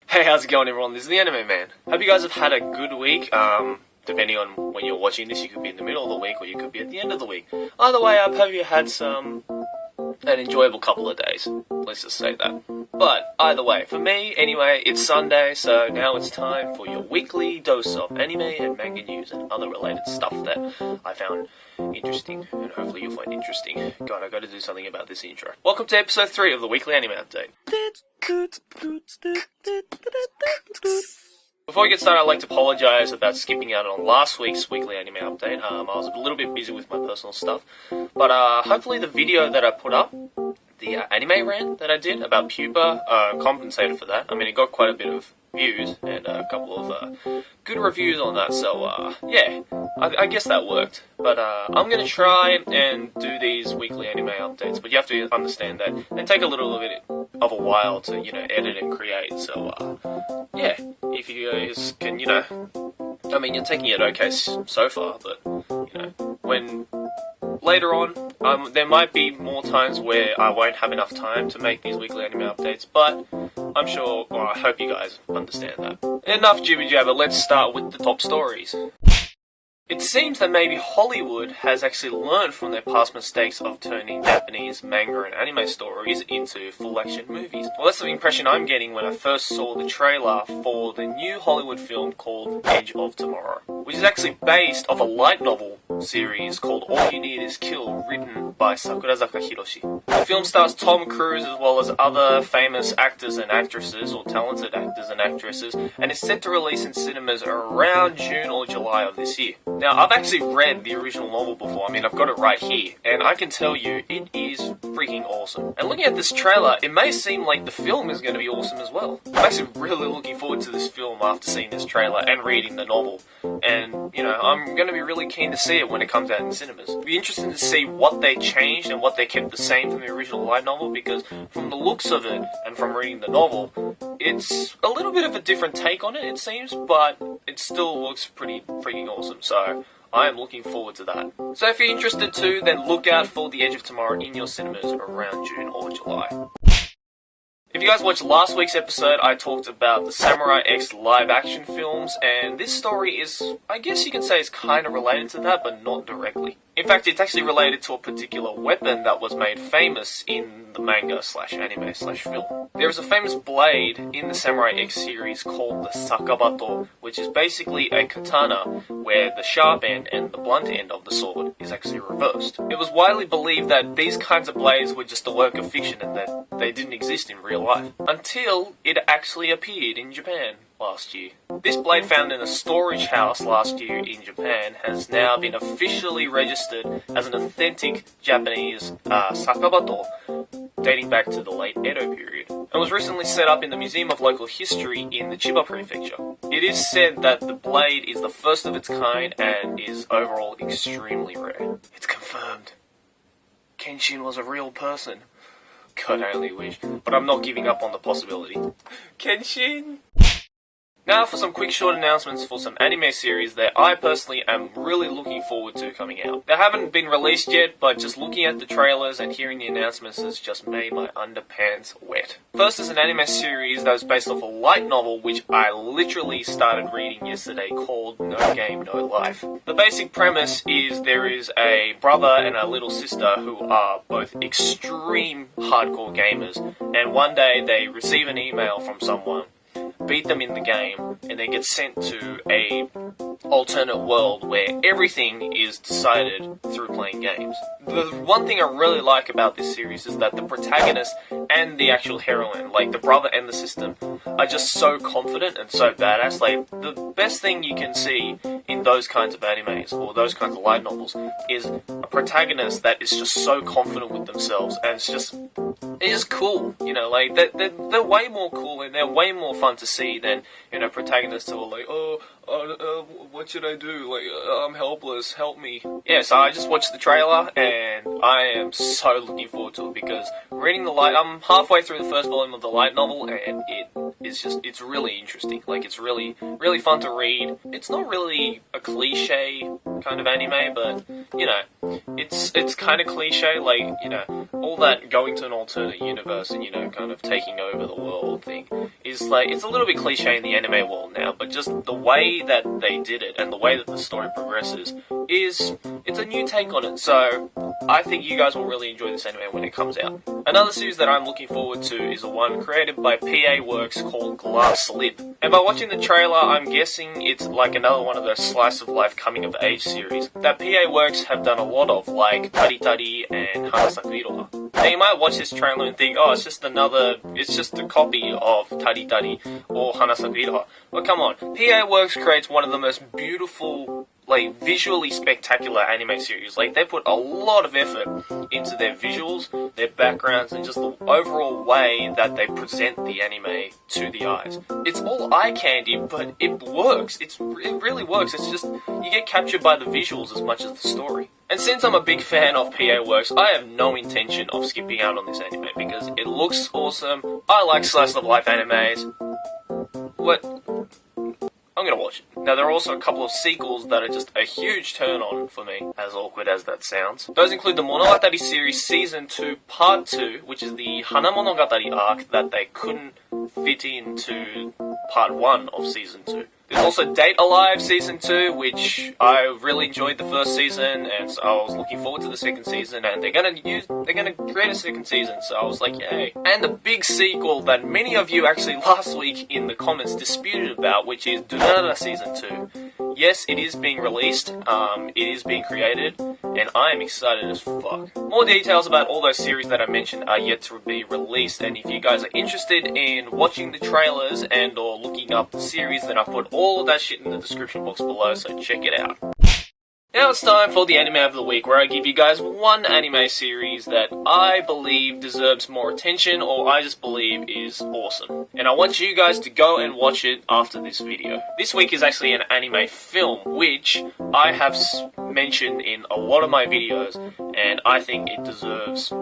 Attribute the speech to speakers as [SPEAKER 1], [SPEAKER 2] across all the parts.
[SPEAKER 1] Hey, how's it going, everyone? This is the Anime Man. Hope you guys have had a good week. Depending on when you're watching this, you could be in the middle of the week or you could be at the end of the week. Either way, I hope you had an enjoyable couple of days. Let's just say that. But either way, for me, anyway, it's Sunday, so now it's time for your weekly dose of anime and manga news and other related stuff that I found interesting, and hopefully you'll find interesting. God, I gotta do something about this intro. Welcome to episode 3 of the weekly anime update. Before we get started, I'd like to apologise about skipping out on last week's weekly anime update. I was a little bit busy with my personal stuff, but hopefully the video that I put up, the anime rant that I did about Pupa, compensated for that. I mean, it got quite a bit of views and a couple of good reviews on that, so yeah, I guess that worked. But I'm going to try and do these weekly anime updates, but you have to understand that they take a little bit of a while to, edit and create, so yeah, if you guys can, I mean, you're taking it okay so far, but, when later on, there might be more times where I won't have enough time to make these weekly anime updates, but I'm sure, or I hope you guys understand that. Enough jibber jabber, let's start with the top stories. It seems that maybe Hollywood has actually learned from their past mistakes of turning Japanese manga and anime stories into full-action movies. Well, that's the impression I'm getting when I first saw the trailer for the new Hollywood film called Edge of Tomorrow, which is actually based off a light novel series called All You Need Is Kill, written by Sakurazaka Hiroshi. The film stars Tom Cruise as well as other famous actors and actresses, or talented actors and actresses, and is set to release in cinemas around June or July of this year. Now, I've actually read the original novel before. I mean, I've got it right here, and I can tell you, it is freaking awesome. And looking at this trailer, it may seem like the film is going to be awesome as well. I'm actually really looking forward to this film after seeing this trailer and reading the novel. And, I'm going to be really keen to see it when it comes out in cinemas. It'll be interesting to see what they changed and what they kept the same from the original light novel, because from the looks of it and from reading the novel, it's a little bit of a different take on it, it seems, but it still looks pretty freaking awesome. So I am looking forward to that. So if you're interested too, then look out for The Edge of Tomorrow in your cinemas around June or July. If you guys watched last week's episode, I talked about the Samurai X live-action films, and this story is, I guess you can say, is kind of related to that, but not directly. In fact, it's actually related to a particular weapon that was made famous in the manga/anime/film. There is a famous blade in the Samurai X series called the Sakabato, which is basically a katana where the sharp end and the blunt end of the sword is actually reversed. It was widely believed that these kinds of blades were just a work of fiction and that they didn't exist in real life, until it actually appeared in Japan last year. This blade, found in a storage house last year in Japan, has now been officially registered as an authentic Japanese Sakabato, dating back to the late Edo period, and was recently set up in the Museum of Local History in the Chiba Prefecture. It is said that the blade is the first of its kind and is overall extremely rare. It's confirmed. Kenshin was a real person. God, I only wish. But I'm not giving up on the possibility. Kenshin! Now for some quick short announcements for some anime series that I personally am really looking forward to coming out. They haven't been released yet, but just looking at the trailers and hearing the announcements has just made my underpants wet. First is an anime series that was based off a light novel which I literally started reading yesterday, called No Game, No Life. The basic premise is there is a brother and a little sister who are both extreme hardcore gamers, and one day they receive an email from someone, beat them in the game, and then get sent to a alternate world where everything is decided through playing games. The one thing I really like about this series is that the protagonist and the actual heroine, like the brother and the sister, are just so confident and so badass. Like, the best thing you can see in those kinds of animes or those kinds of light novels is a protagonist that is just so confident with themselves, and it's just cool, like, they're way more cool and they're way more fun to see than, protagonists who are like, what should I do? Like, I'm helpless, help me. Yeah, so I just watched the trailer and I am so looking forward to it, because reading I'm halfway through the first volume of the light novel and it it's really interesting. Like, it's really, really fun to read. It's not really a cliche kind of anime, but, you know, it's kind of cliche, like, you know, all that going to an alternate universe and, you know, kind of taking over the world thing is, like, it's a little bit cliche in the anime world now, but just the way that they did it and the way that the story progresses it's a new take on it, so I think you guys will really enjoy this anime when it comes out. Another series that I'm looking forward to is the one created by PA Works called Glass Slip. And by watching the trailer, I'm guessing it's like another one of those slice of life coming of age series that PA Works have done a lot of, like Tari Tari and Hanasaku Iroha. Now you might watch this trailer and think, oh, it's just a copy of Tari Tari or Hanasaku Iroha. But come on, PA Works creates one of the most beautiful, like, visually spectacular anime series. Like, they put a lot of effort into their visuals, their backgrounds, and just the overall way that they present the anime to the eyes. It's all eye candy, but it works. It really works. It's just, you get captured by the visuals as much as the story. And since I'm a big fan of PA Works, I have no intention of skipping out on this anime because it looks awesome. I like slice of life animes. I'm gonna watch it. Now, there are also a couple of sequels that are just a huge turn on for me, as awkward as that sounds. Those include the Monogatari series Season 2 Part 2, which is the Hana Monogatari arc that they couldn't fit into Part 1 of Season 2. There's also Date Alive Season 2, which I really enjoyed the first season, and so I was looking forward to the second season, and they're gonna create a second season, so I was like, yay. And the big sequel that many of you actually last week in the comments disputed about, which is Durarara Season 2. Yes, it is being released, it is being created, and I am excited as fuck. More details about all those series that I mentioned are yet to be released, and if you guys are interested in watching the trailers and or looking up the series, then I've put all of that shit in the description box below, so check it out. Now it's time for the anime of the week, where I give you guys one anime series that I believe deserves more attention, or I just believe is awesome. And I want you guys to go and watch it after this video. This week is actually an anime film, which I have mentioned in a lot of my videos, and I think it deserves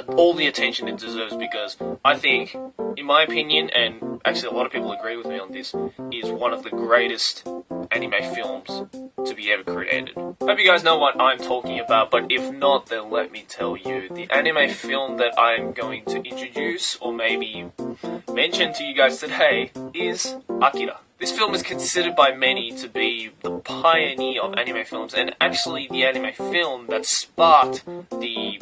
[SPEAKER 1] all the attention it deserves, because I think, in my opinion, and actually a lot of people agree with me on this, is one of the greatest anime films to be ever created. Hope you guys know what I'm talking about, but if not, then let me tell you. The anime film that I'm going to introduce, or maybe mention to you guys today, is Akira. This film is considered by many to be the pioneer of anime films, and actually the anime film that sparked the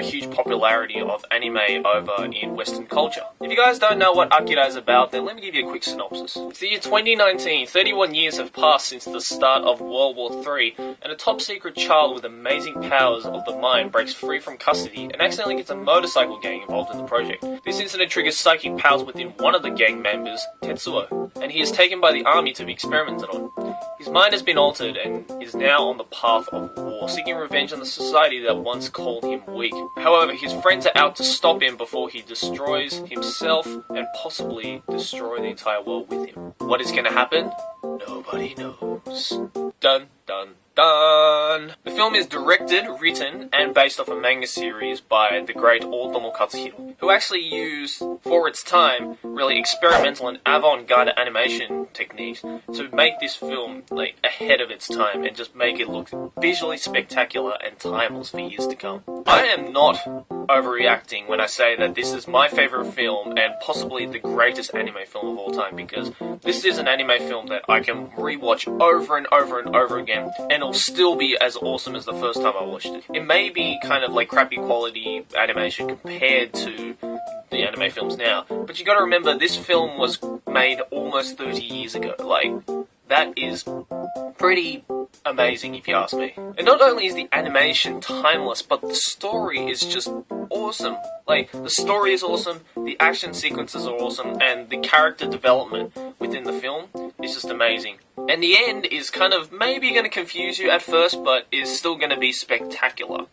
[SPEAKER 1] huge popularity of anime over in Western culture. If you guys don't know what Akira is about, then let me give you a quick synopsis. It's the year 2019, 31 years have passed since the start of World War III, and a top-secret child with amazing powers of the mind breaks free from custody and accidentally gets a motorcycle gang involved in the project. This incident triggers psychic powers within one of the gang members, Tetsuo, and he is taken by the army to be experimented on. His mind has been altered and is now on the path of war, seeking revenge on the society that once called him weak. However, his friends are out to stop him before he destroys himself and possibly destroy the entire world with him. What is going to happen? Nobody knows. Dun dun dun! The film is directed, written, and based off a manga series by the great Otomo Katsuhiro, who actually used, for its time, really experimental and avant-garde animation techniques to make this film, like, ahead of its time and just make it look visually spectacular and timeless for years to come. I am not overreacting when I say that this is my favorite film and possibly the greatest anime film of all time, because this is an anime film that I can rewatch over and over and over again, and it'll still be as awesome as the first time I watched it. It may be kind of like crappy quality animation compared to the anime films now, but you gotta remember, this film was made almost 30 years ago. Like, that is pretty amazing if you ask me. And not only is the animation timeless, but the story is just awesome. Like, the story is awesome, the action sequences are awesome, and the character development within the film is just amazing. And the end is kind of maybe going to confuse you at first, but is still going to be spectacular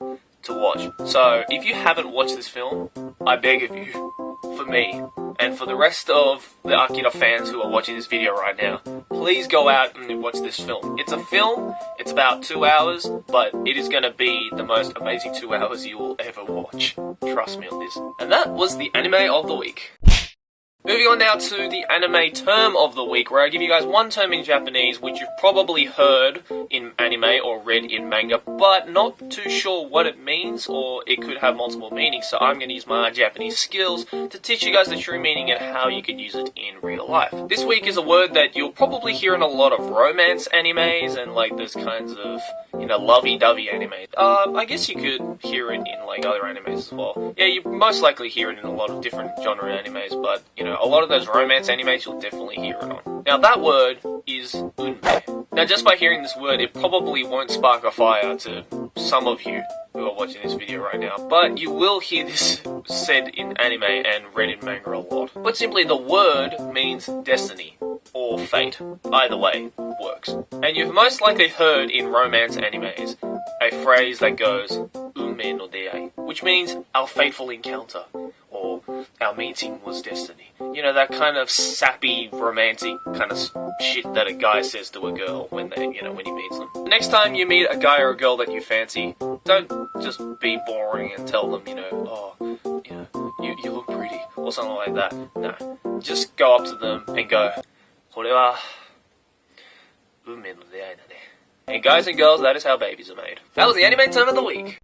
[SPEAKER 1] to watch. So, if you haven't watched this film, I beg of you, for me, and for the rest of the Akira fans who are watching this video right now, please go out and watch this film. It's a film, it's about 2 hours, but it is going to be the most amazing 2 hours you will ever watch. Trust me on this. And that was the anime of the week. Moving on now to the anime term of the week, where I give you guys one term in Japanese, which you've probably heard in anime or read in manga, but not too sure what it means, or it could have multiple meanings, so I'm going to use my Japanese skills to teach you guys the true meaning and how you could use it in real life. This week is a word that you'll probably hear in a lot of romance animes, and like those kinds of, lovey-dovey animes. I guess you could hear it in like other animes as well. Yeah, you most likely hear it in a lot of different genre animes, but, a lot of those romance animes you'll definitely hear it on. Now that word is unme. Now just by hearing this word, it probably won't spark a fire to some of you who are watching this video right now, but you will hear this said in anime and read in manga a lot. But simply, the word means destiny or fate. Either way works. And you've most likely heard in romance animes a phrase that goes "unme no deai," which means our fateful encounter, or our meeting was destiny. That kind of sappy, romantic kind of shit that a guy says to a girl when when he meets them. The next time you meet a guy or a girl that you fancy, don't just be boring and tell them, you look pretty, or something like that. No. Just go up to them and go, これは運命の出会いだね. And guys and girls, that is how babies are made. That was the anime term of the week.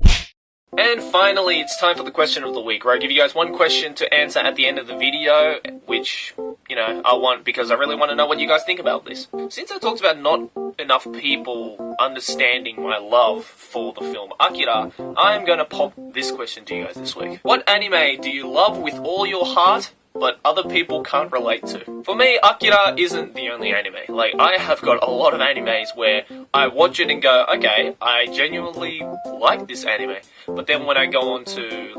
[SPEAKER 1] And finally, it's time for the question of the week, where I give you guys one question to answer at the end of the video, which, I want because I really want to know what you guys think about this. Since I talked about not enough people understanding my love for the film Akira, I'm going to pop this question to you guys this week. What anime do you love with all your heart, but other people can't relate to? For me, Akira isn't the only anime. Like, I have got a lot of animes where I watch it and go, okay, I genuinely like this anime. But then when I go on to,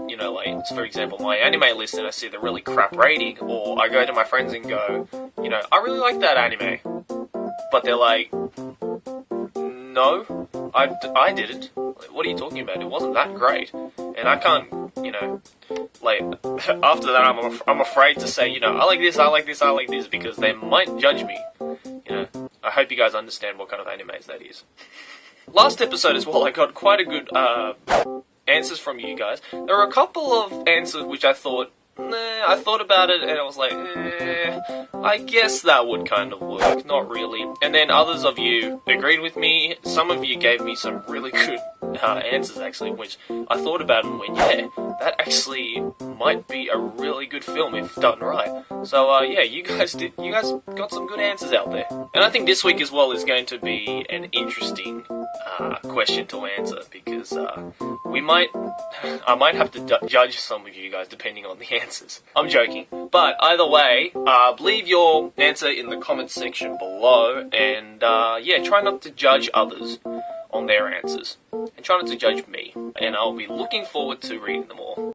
[SPEAKER 1] for example, my anime list and I see the really crap rating, or I go to my friends and go, I really like that anime. But they're like, no, I didn't. What are you talking about? It wasn't that great. And I can't, after that I'm afraid to say, I like this, I like this, I like this, because they might judge me. I hope you guys understand what kind of animes that is. Last episode as well, I got quite a good answers from you guys. There were a couple of answers which I thought, I thought about it and I was like, I guess that would kind of work, not really. And then others of you agreed with me. Some of you gave me some really good answers actually, which I thought about and went, yeah, that actually might be a really good film if done right. So yeah, you guys got some good answers out there. And I think this week as well is going to be an interesting question to answer, because I might have to judge some of you guys depending on the answers. I'm joking. But either way, leave your answer in the comments section below, and yeah, try not to judge others on their answers. And try not to judge me. And I'll be looking forward to reading them all.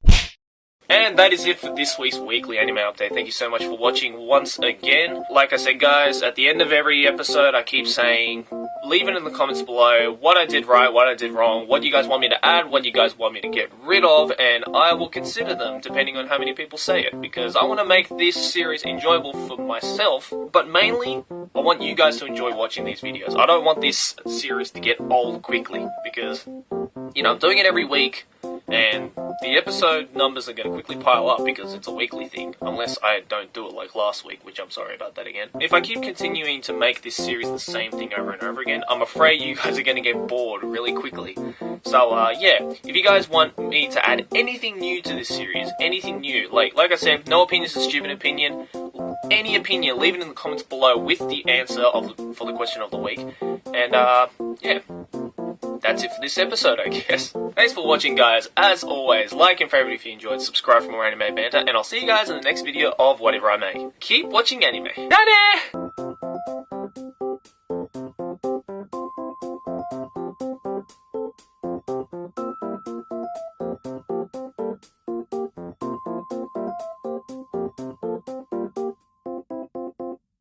[SPEAKER 1] And that is it for this week's weekly anime update. Thank you so much for watching once again. Like I said, guys, at the end of every episode, I keep saying, leave it in the comments below what I did right, what I did wrong, what you guys want me to add, what you guys want me to get rid of, and I will consider them depending on how many people say it, because I want to make this series enjoyable for myself, but mainly, I want you guys to enjoy watching these videos. I don't want this series to get old quickly, because, I'm doing it every week, and the episode numbers are going to quickly pile up because it's a weekly thing, unless I don't do it like last week, which I'm sorry about that again. If I keep continuing to make this series the same thing over and over again, I'm afraid you guys are going to get bored really quickly. So, yeah, if you guys want me to add anything new to this series, anything new, like I said, no opinion is a stupid opinion, any opinion, leave it in the comments below with the answer for the question of the week, and, yeah. That's it for this episode, I guess. Thanks for watching, guys. As always, like and favorite if you enjoyed, subscribe for more anime banter, and I'll see you guys in the next video of whatever I make. Keep watching anime. Ta-da!